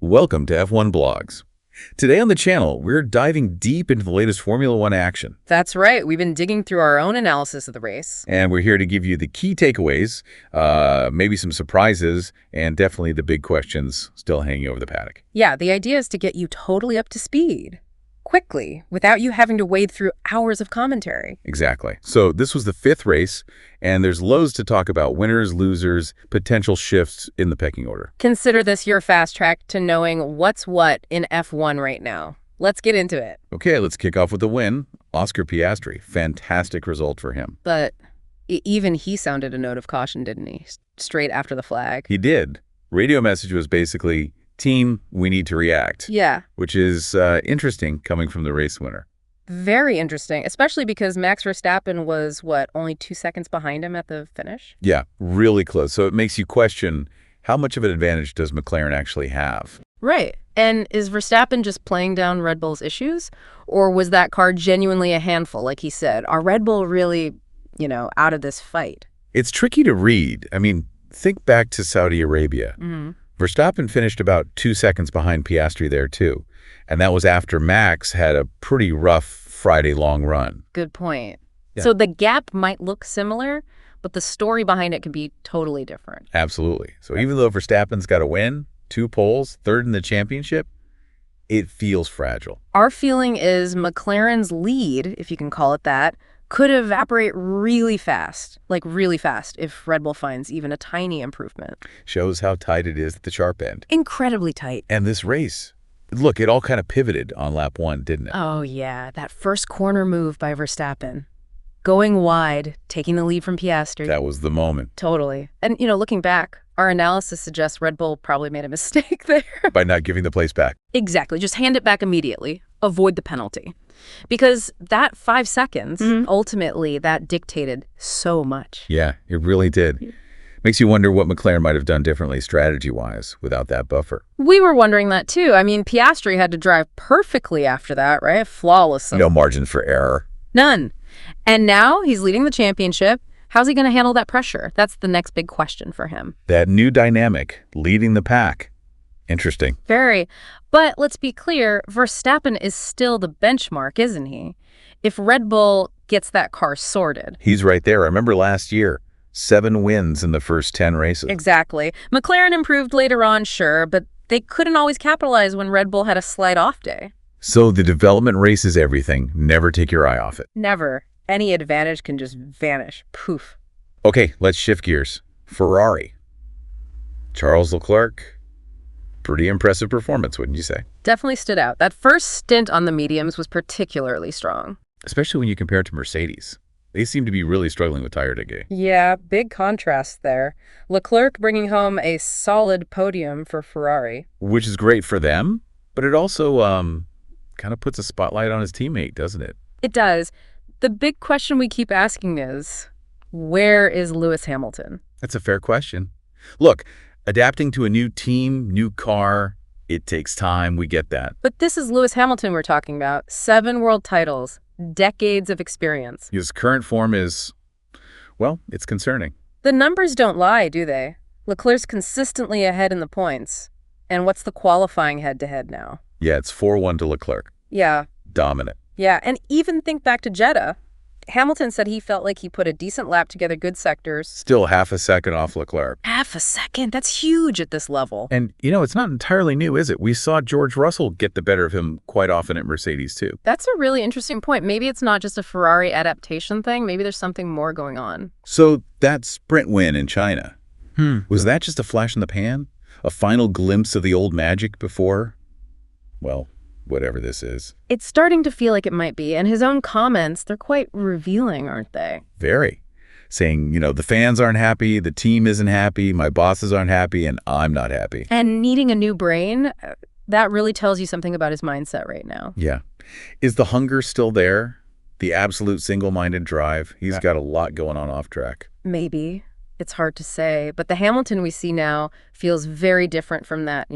Welcome to F1 Blogs. Today on the channel, we're diving deep into the latest Formula One action. That's right. We've been digging through our own analysis of the race. And we're here to give you the key takeaways, maybe some surprises, and definitely the big questions still hanging over the paddock. Yeah, the idea is to get you totally up to speed, quickly, without you having to wade through hours of commentary. Exactly. So this was the fifth race, and there's loads to talk about: winners, losers, potential shifts in the pecking order. Consider this your fast track to knowing what's what in F1 right now. Let's get into it. Okay, let's kick off with the win. Oscar Piastri. Fantastic result for him. But even he sounded a note of caution, didn't he? Straight after the flag. He did. Radio message was basically, "Team, we need to react." Yeah. Which is interesting coming from the race winner. Very interesting, especially because Max Verstappen was, only 2 seconds behind him at the finish? Yeah, really close. So it makes you question, how much of an advantage does McLaren actually have? Right. And is Verstappen just playing down Red Bull's issues? Or was that car genuinely a handful, like he said? Are Red Bull really, out of this fight? It's tricky to read. I mean, think back to Saudi Arabia. Mm-hmm. Verstappen finished about 2 seconds behind Piastri there, too. And that was after Max had a pretty rough Friday long run. Good point. Yeah. So the gap might look similar, but the story behind it could be totally different. Absolutely. So even though Verstappen's got a win, 2 poles, third in the championship, it feels fragile. Our feeling is McLaren's lead, if you can call it that, could evaporate really fast, if Red Bull finds even a tiny improvement. Shows how tight it is at the sharp end. Incredibly tight. And this race, look, it all kind of pivoted on lap 1, didn't it? Oh, yeah. That first corner move by Verstappen. Going wide, taking the lead from Piastri. That was the moment. Totally. And, looking back, our analysis suggests Red Bull probably made a mistake there. By not giving the place back. Exactly. Just hand it back immediately. Avoid the penalty. Because that 5 seconds, ultimately, that dictated so much. Yeah, it really did. Yeah. Makes you wonder what McLaren might have done differently strategy-wise without that buffer. We were wondering that, too. I mean, Piastri had to drive perfectly after that, right? Flawless. No margin for error. None. And now he's leading the championship. How's he going to handle that pressure? That's the next big question for him. That new dynamic, leading the pack. Interesting. Very. But let's be clear, Verstappen is still the benchmark, isn't he? If Red Bull gets that car sorted. He's right there. I remember last year, 7 wins in the first 10 races. Exactly. McLaren improved later on, sure, but they couldn't always capitalize when Red Bull had a slight off day. So the development race is everything. Never take your eye off it. Never. Any advantage can just vanish. Poof. Okay, let's shift gears. Ferrari. Charles Leclerc. Pretty impressive performance, wouldn't you say? Definitely stood out. That first stint on the mediums was particularly strong. Especially when you compare it to Mercedes. They seem to be really struggling with tire decay. Yeah, big contrast there. Leclerc bringing home a solid podium for Ferrari. Which is great for them, but it also kind of puts a spotlight on his teammate, doesn't it? It does. The big question we keep asking is, where is Lewis Hamilton? That's a fair question. Look, adapting to a new team, new car, it takes time. We get that. But this is Lewis Hamilton we're talking about. 7 world titles, decades of experience. His current form is, well, it's concerning. The numbers don't lie, do they? Leclerc's consistently ahead in the points. And what's the qualifying head-to-head now? Yeah, it's 4-1 to Leclerc. Yeah. Dominant. Yeah, and even think back to Jeddah. Hamilton said he felt like he put a decent lap together, good sectors. Still half a second off Leclerc. Half a second? That's huge at this level. And, it's not entirely new, is it? We saw George Russell get the better of him quite often at Mercedes, too. That's a really interesting point. Maybe it's not just a Ferrari adaptation thing. Maybe there's something more going on. So that sprint win in China, was that just a flash in the pan? A final glimpse of the old magic before, well, whatever this is? It's starting to feel like it might be. And his own comments, they're quite revealing, aren't they? Very. Saying, the fans aren't happy, the team isn't happy, my bosses aren't happy, and I'm not happy. And needing a new brain, that really tells you something about his mindset right now. Yeah. Is the hunger still there? The absolute single-minded drive? He's got a lot going on off track. Maybe. It's hard to say. But the Hamilton we see now feels very different from that,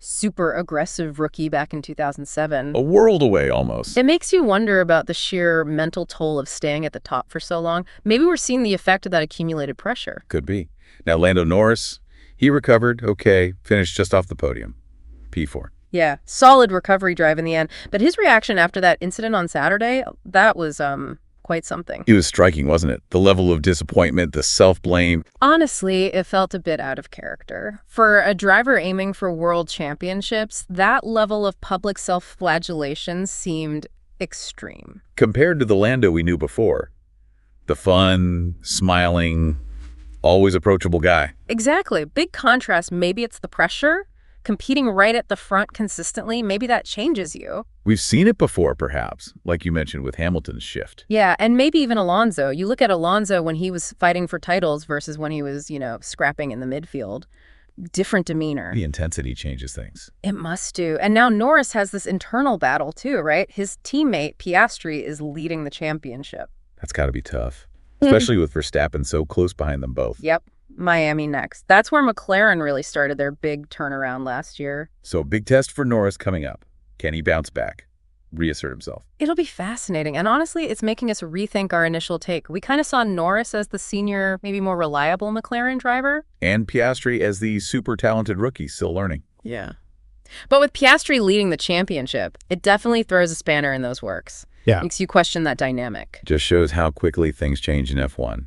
super aggressive rookie back in 2007. A world away, almost. It makes you wonder about the sheer mental toll of staying at the top for so long. Maybe we're seeing the effect of that accumulated pressure. Could be. Now, Lando Norris, he recovered, okay, finished just off the podium. P4. Yeah, solid recovery drive in the end. But his reaction after that incident on Saturday, that was quite something. It was striking, wasn't it? The level of disappointment, the self-blame. Honestly, it felt a bit out of character. For a driver aiming for world championships, that level of public self-flagellation seemed extreme. Compared to the Lando we knew before. The fun, smiling, always approachable guy. Exactly. Big contrast. Maybe it's the pressure. Competing right at the front consistently, maybe that changes you. We've seen it before, perhaps, like you mentioned with Hamilton's shift. Yeah, and maybe even Alonso. You look at Alonso when he was fighting for titles versus when he was, scrapping in the midfield. Different demeanor. The intensity changes things. It must do. And now Norris has this internal battle too, right? His teammate, Piastri, is leading the championship. That's got to be tough, especially with Verstappen so close behind them both. Yep. Miami next. That's where McLaren really started their big turnaround last year. So big test for Norris coming up. Can he bounce back? Reassert himself? It'll be fascinating. And honestly, it's making us rethink our initial take. We kind of saw Norris as the senior, maybe more reliable McLaren driver. And Piastri as the super talented rookie still learning. Yeah. But with Piastri leading the championship, it definitely throws a spanner in those works. Yeah. Makes you question that dynamic. Just shows how quickly things change in F1.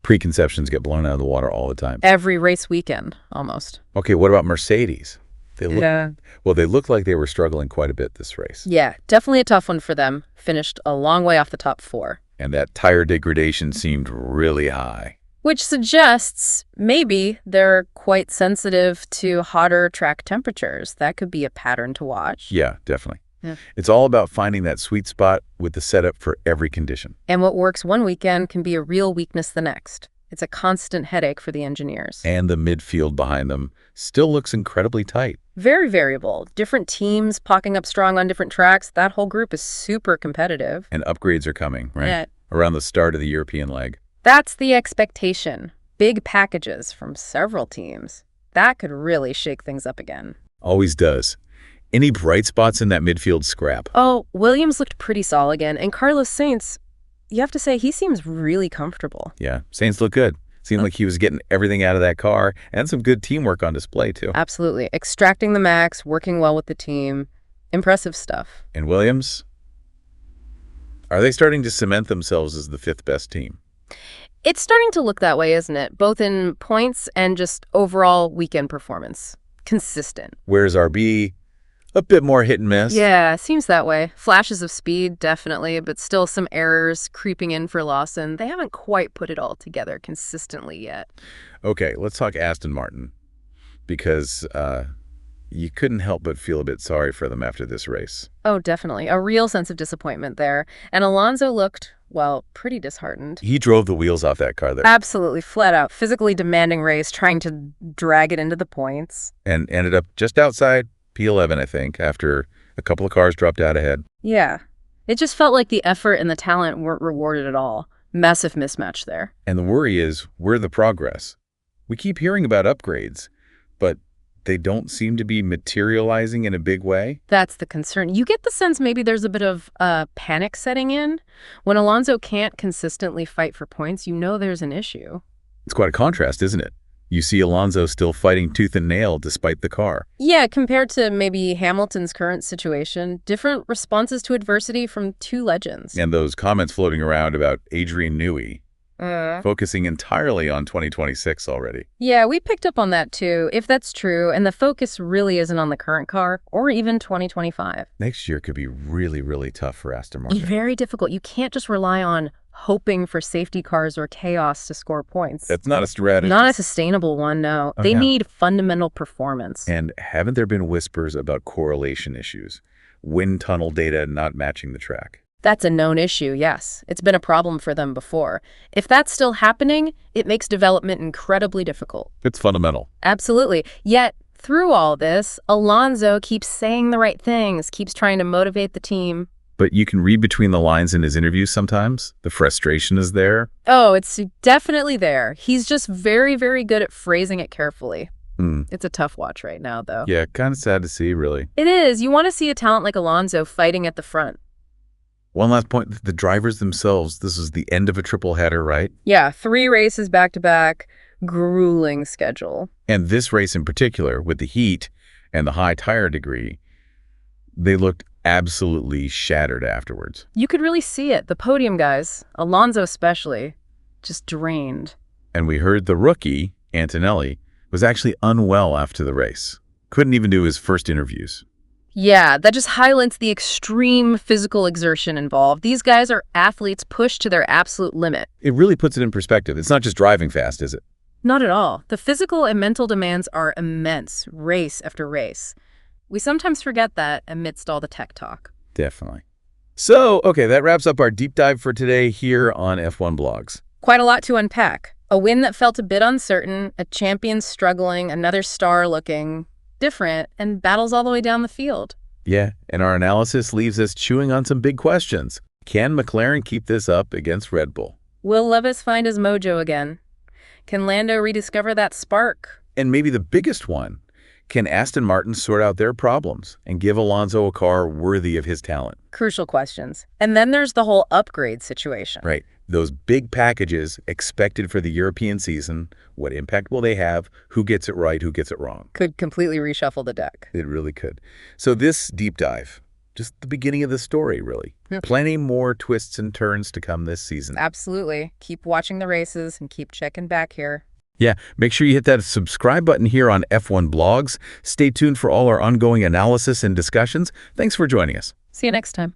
Preconceptions get blown out of the water all the time. Every race weekend, almost. Okay, what about Mercedes? They Yeah. looked like they were struggling quite a bit this race. Yeah, definitely a tough one for them. Finished a long way off the top four. And that tire degradation seemed really high. Which suggests maybe they're quite sensitive to hotter track temperatures. That could be a pattern to watch. Yeah, definitely. Yeah. It's all about finding that sweet spot with the setup for every condition. And what works one weekend can be a real weakness the next. It's a constant headache for the engineers. And the midfield behind them still looks incredibly tight. Very variable. Different teams popping up strong on different tracks. That whole group is super competitive. And upgrades are coming, right? Yeah. Around the start of the European leg. That's the expectation. Big packages from several teams. That could really shake things up again. Always does. Any bright spots in that midfield scrap? Oh, Williams looked pretty solid again. And Carlos Sainz, you have to say, he seems really comfortable. Yeah, Sainz looked good. Seemed like he was getting everything out of that car and some good teamwork on display, too. Absolutely. Extracting the max, working well with the team. Impressive stuff. And Williams? Are they starting to cement themselves as the fifth best team? It's starting to look that way, isn't it? Both in points and just overall weekend performance. Consistent. Where's RB? A bit more hit and miss. Yeah, seems that way. Flashes of speed, definitely, but still some errors creeping in for Lawson. They haven't quite put it all together consistently yet. Okay, let's talk Aston Martin, because you couldn't help but feel a bit sorry for them after this race. Oh, definitely. A real sense of disappointment there. And Alonso looked, well, pretty disheartened. He drove the wheels off that car there. Absolutely, flat out. Physically demanding race, trying to drag it into the points. And ended up just outside P11, I think, after a couple of cars dropped out ahead. Yeah. It just felt like the effort and the talent weren't rewarded at all. Massive mismatch there. And the worry is, where's the progress? We keep hearing about upgrades, but they don't seem to be materializing in a big way. That's the concern. You get the sense maybe there's a bit of panic setting in. When Alonso can't consistently fight for points, you know there's an issue. It's quite a contrast, isn't it? You see Alonso still fighting tooth and nail despite the car. Yeah, compared to maybe Hamilton's current situation, different responses to adversity from two legends. And those comments floating around about Adrian Newey, focusing entirely on 2026 already. Yeah, we picked up on that too, if that's true, and the focus really isn't on the current car or even 2025. Next year could be really, really tough for Aston Martin. Very difficult. You can't just rely on hoping for safety cars or chaos to score points. That's not a strategy. Not a sustainable one, no. They need fundamental performance. And haven't there been whispers about correlation issues? Wind tunnel data not matching the track? That's a known issue, yes. It's been a problem for them before. If that's still happening, it makes development incredibly difficult. It's fundamental. Absolutely. Yet, through all this, Alonso keeps saying the right things, keeps trying to motivate the team. But you can read between the lines in his interviews sometimes. The frustration is there. Oh, it's definitely there. He's just very, very good at phrasing it carefully. It's a tough watch right now, though. Yeah, kind of sad to see, really. It is. You want to see a talent like Alonso fighting at the front. One last point, the drivers themselves, this is the end of a triple header, right? Yeah, 3 races back-to-back, grueling schedule. And this race in particular, with the heat and the high tire degree, they looked absolutely shattered afterwards. You could really see it. The podium guys, Alonso especially, just drained. And we heard the rookie, Antonelli, was actually unwell after the race. Couldn't even do his first interviews. Yeah, that just highlights the extreme physical exertion involved. These guys are athletes pushed to their absolute limit. It really puts it in perspective. It's not just driving fast, is it? Not at all. The physical and mental demands are immense, race after race. We sometimes forget that amidst all the tech talk. Definitely. So, okay, that wraps up our deep dive for today here on F1 Blogs. Quite a lot to unpack. A win that felt a bit uncertain, a champion struggling, another star looking different, and battles all the way down the field. Yeah, and our analysis leaves us chewing on some big questions. Can McLaren keep this up against Red Bull? Will Levis find his mojo again? Can Lando rediscover that spark? And maybe the biggest one, can Aston Martin sort out their problems and give Alonso a car worthy of his talent? Crucial questions. And then there's the whole upgrade situation. Right. Those big packages expected for the European season, what impact will they have? Who gets it right? Who gets it wrong? Could completely reshuffle the deck. It really could. So this deep dive, just the beginning of the story, really. Plenty more twists and turns to come this season. Absolutely. Keep watching the races and keep checking back here. Yeah, make sure you hit that subscribe button here on F1 Blogs. Stay tuned for all our ongoing analysis and discussions. Thanks for joining us. See you next time.